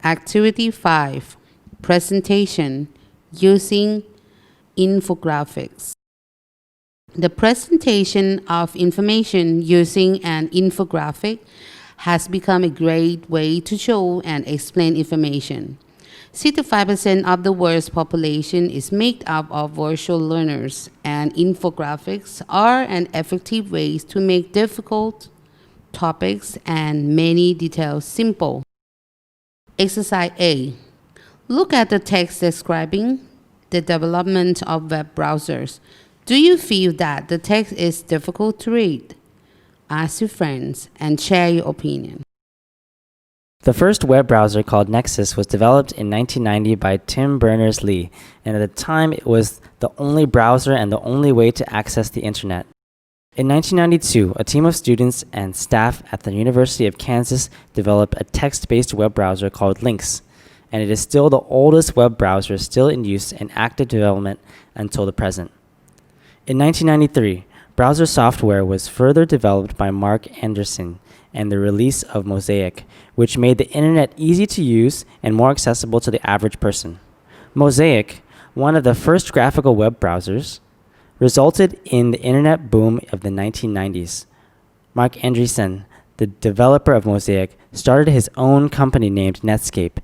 Activity 5, Presentation using infographics. The presentation of information using an infographic has become a great way to show and explain information. 65% of the world's population is made up of virtual learners, and infographics are an effective way to make difficult topics and many details simple. Exercise A. Look at the text describing the development of web browsers. Do you feel that the text is difficult to read? Ask your friends and share your opinion. The first web browser, called Nexus, was developed in 1990 by Tim Berners-Lee, and at the time it was the only browser and the only way to access the internet. In 1992, a team of students and staff at the University of Kansas developed a text-based web browser called Lynx, and it is still the oldest web browser still in use and active development until the present. In 1993, browser software was further developed by Mark Anderson and the release of Mosaic, which made the internet easy to use and more accessible to the average person. Mosaic, one of the first graphical web browsers, resulted in the internet boom of the 1990s. Mark Andreessen, the developer of Mosaic, started his own company named Netscape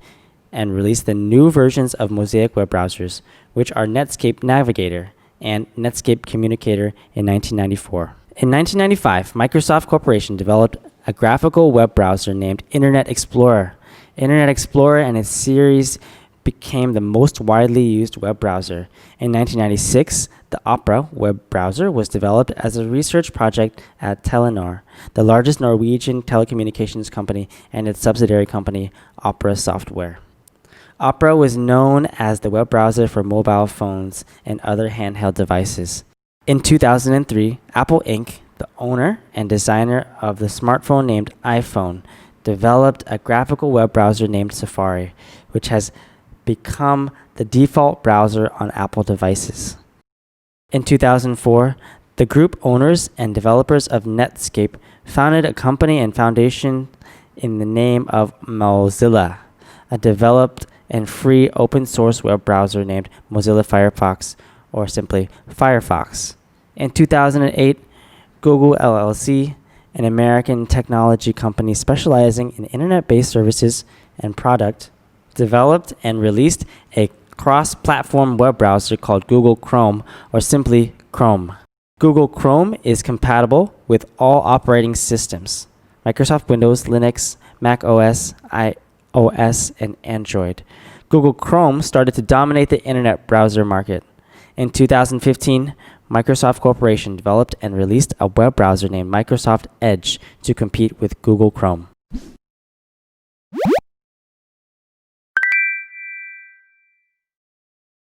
and released the new versions of Mosaic web browsers, which are Netscape Navigator and Netscape Communicator in 1994. In 1995, Microsoft Corporation developed a graphical web browser named Internet Explorer. Internet Explorer and its series became the most widely used web browser. In 1996, the Opera web browser was developed as a research project at Telenor, the largest Norwegian telecommunications company, and its subsidiary company, Opera Software. Opera was known as the web browser for mobile phones and other handheld devices. In 2003, Apple Inc., the owner and designer of the smartphone named iPhone, developed a graphical web browser named Safari, which has become the default browser on Apple devices. In 2004, the group owners and developers of Netscape founded a company and foundation in the name of Mozilla, a developed and free open source web browser named Mozilla Firefox, or simply Firefox. In 2008, Google LLC, an American technology company specializing in internet-based services and product, developed and released a cross-platform web browser called Google Chrome, or simply Chrome. Google Chrome is compatible with all operating systems: Microsoft Windows, Linux, Mac OS, iOS, and Android. Google Chrome started to dominate the internet browser market. In 2015, Microsoft Corporation developed and released a web browser named Microsoft Edge to compete with Google Chrome.